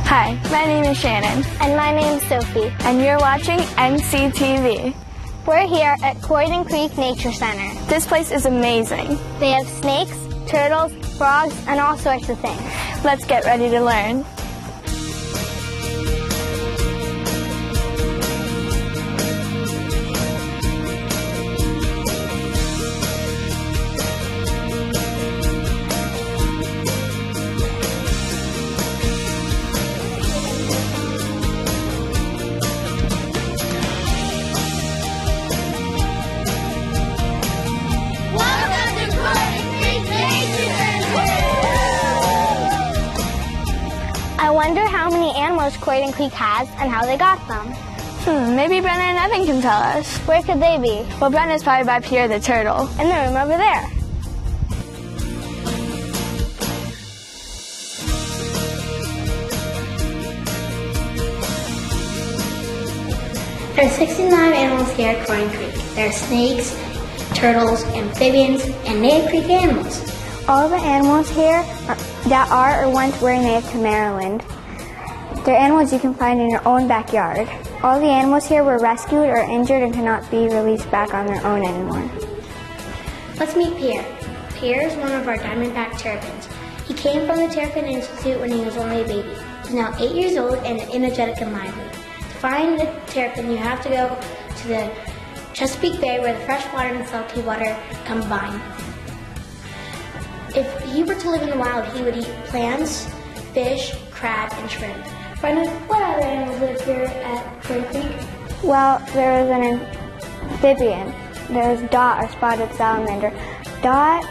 Hi, my name is Shannon. And my name's Sophie. And you're watching NCTV. We're here at Croydon Creek Nature Center. This place is amazing. They have snakes, turtles, frogs, and all sorts of things. Let's get ready to learn. I wonder how many animals Croydon Creek has and how they got them. Maybe Brenna and Evan can tell us. Where could they be? Well, Brenna's probably by Pierre the turtle. In the room over there. There are 69 animals here at Croydon Creek. There are snakes, turtles, amphibians, and native creek animals. All the animals here that are or once were native to Maryland. They're animals you can find in your own backyard. All the animals here were rescued or injured and cannot be released back on their own anymore. Let's meet Pierre. Pierre is one of our diamondback terrapins. He came from the Terrapin Institute when he was only a baby. He's now 8 years old and energetic and lively. To find the terrapin, you have to go to the Chesapeake Bay where the fresh water and salty water combine. If he were to live in the wild, he would eat plants, fish, crab, and shrimp. Brendan, what other animals live here at Croydon Creek? Well, there was an amphibian. There was Dot, or spotted salamander. Dot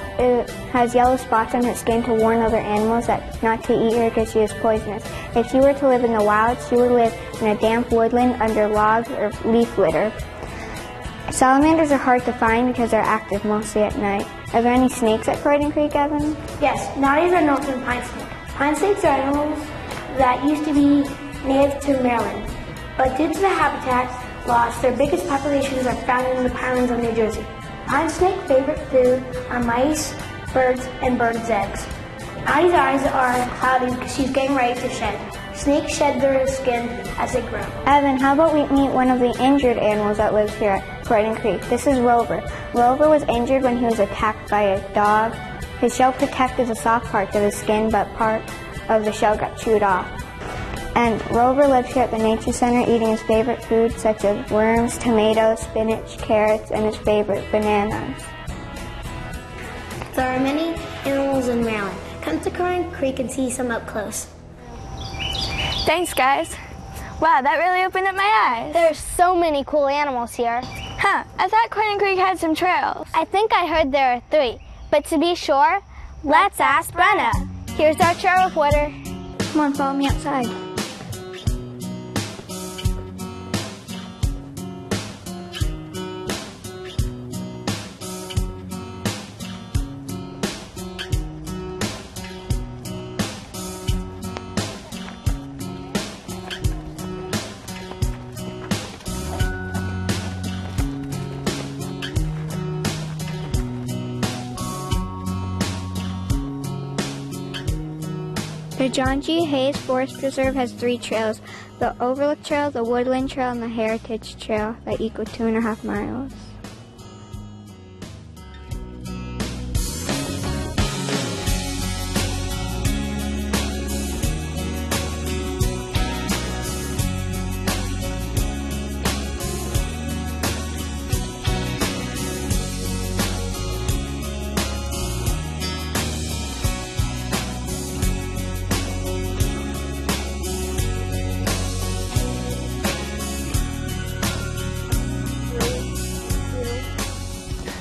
has yellow spots on her skin to warn other animals that not to eat her because she is poisonous. If she were to live in the wild, she would live in a damp woodland under logs or leaf litter. Salamanders are hard to find because they're active mostly at night. Are there any snakes at Croydon Creek, Evan? Yes, nowadays are known as pine snake. Pine snakes are animals that used to be native to Maryland, but due to the habitat loss, their biggest populations are found in the Pinelands of New Jersey. Pine snake favorite food are mice, birds, and birds' eggs. Addie's eyes are cloudy because she's getting ready to shed. Snakes shed their skin as they grow. Evan, how about we meet one of the injured animals that lives here at Croydon Creek? This is Rover. Rover was injured when he was attacked by a dog. His shell protected the soft parts of his skin, but part of the shell got chewed off. And Rover lives here at the Nature Center eating his favorite foods such as worms, tomatoes, spinach, carrots, and his favorite, bananas. There are many animals in Maryland. Come to Croydon Creek and see some up close. Thanks, guys. Wow, that really opened up my eyes. There's so many cool animals here. Huh, I thought Croydon Creek had some trails. I think I heard there are 3, but to be sure, let's ask Brenna. Here's our trail reporter. Come on, follow me outside. The John G. Hayes Forest Preserve has 3 trails: the Overlook Trail, the Woodland Trail, and the Heritage Trail that equal 2.5 miles.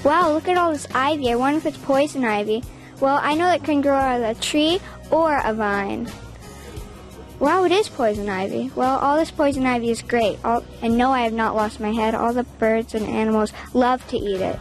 Wow, look at all this ivy. I wonder if it's poison ivy. Well, I know it can grow out of a tree or a vine. Wow, it is poison ivy. Well, all this poison ivy is great. And no, I have not lost my head. All the birds and animals love to eat it.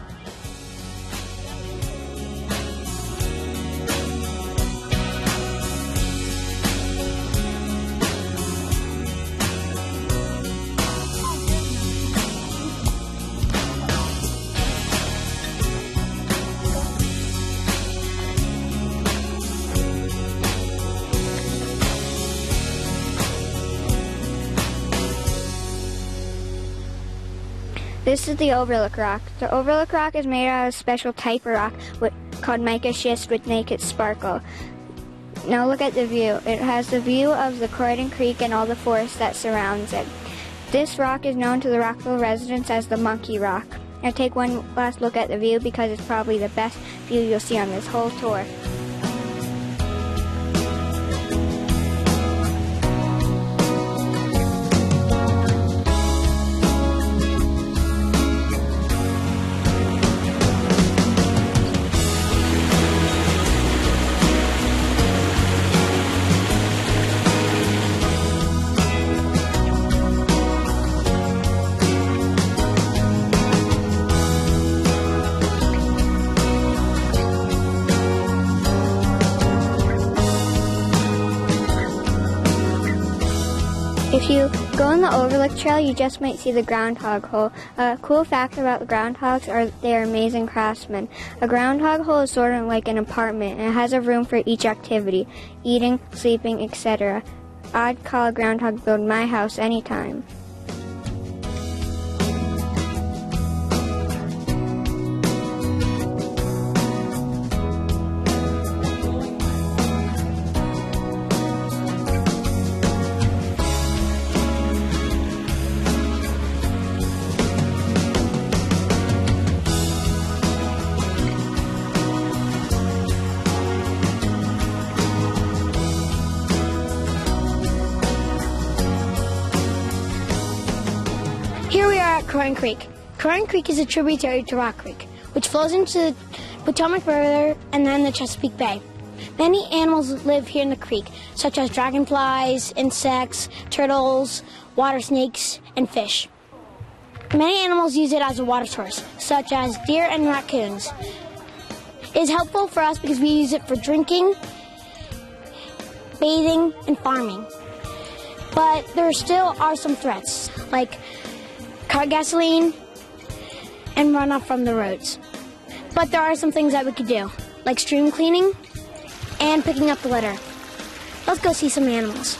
This is the Overlook Rock. The Overlook Rock is made out of a special type of rock called mica schist, which makes it sparkle. Now look at the view. It has the view of the Croydon Creek and all the forest that surrounds it. This rock is known to the Rockville residents as the Monkey Rock. Now take one last look at the view because it's probably the best view you'll see on this whole tour. If you go on the Overlook Trail, you just might see the groundhog hole. A cool fact about the groundhogs are they are amazing craftsmen. A groundhog hole is sort of like an apartment, and it has a room for each activity, eating, sleeping, etc. I'd call a groundhog build my house anytime. Here we are at Croydon Creek. Croydon Creek is a tributary to Rock Creek, which flows into the Potomac River and then the Chesapeake Bay. Many animals live here in the creek, such as dragonflies, insects, turtles, water snakes, and fish. Many animals use it as a water source, such as deer and raccoons. It is helpful for us because we use it for drinking, bathing, and farming. But there still are some threats, like car gasoline and runoff from the roads. But there are some things that we could do, like stream cleaning and picking up the litter. Let's go see some animals.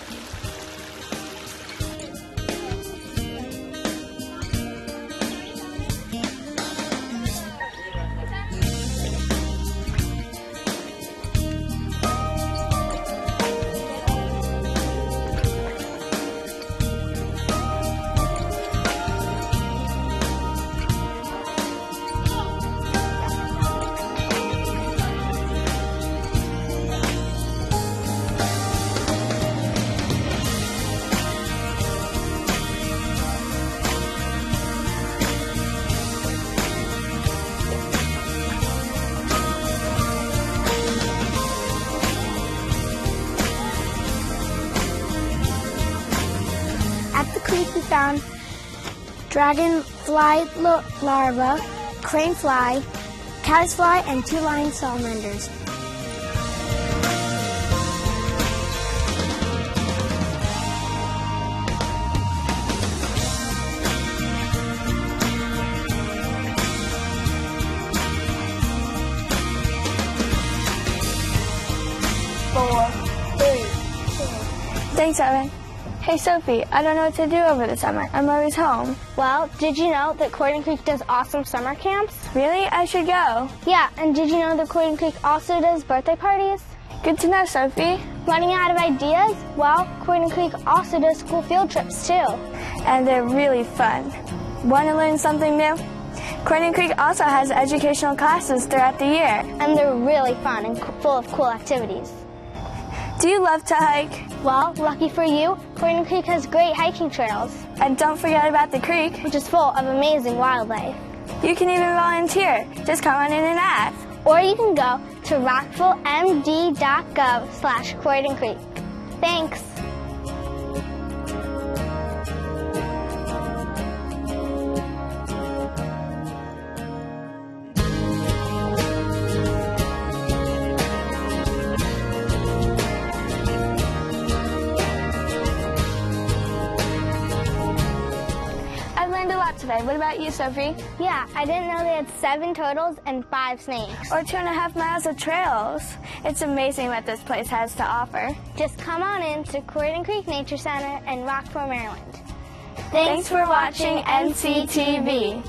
At the creek we found dragonfly larvae, crane fly, caddisfly, and 2 lion salamanders. Thanks, Evan. Hey, Sophie, I don't know what to do over the summer. I'm always home. Well, did you know that Croydon Creek does awesome summer camps? Really? I should go. Yeah, and did you know that Croydon Creek also does birthday parties? Good to know, Sophie. Running out of ideas? Well, Croydon Creek also does school field trips too. And they're really fun. Want to learn something new? Croydon Creek also has educational classes throughout the year. And they're really fun and full of cool activities. Do you love to hike? Well, lucky for you, Croydon Creek has great hiking trails. And don't forget about the creek, which is full of amazing wildlife. You can even volunteer. Just come on in and ask. Or you can go to rockvillemd.gov/Croydon Creek. Thanks. Today. What about you, Sophie? Yeah, I didn't know they had 7 turtles and 5 snakes. Or 2.5 miles of trails. It's amazing what this place has to offer. Just come on in to Croydon Creek Nature Center in Rockville, Maryland. Thanks for watching NCTV.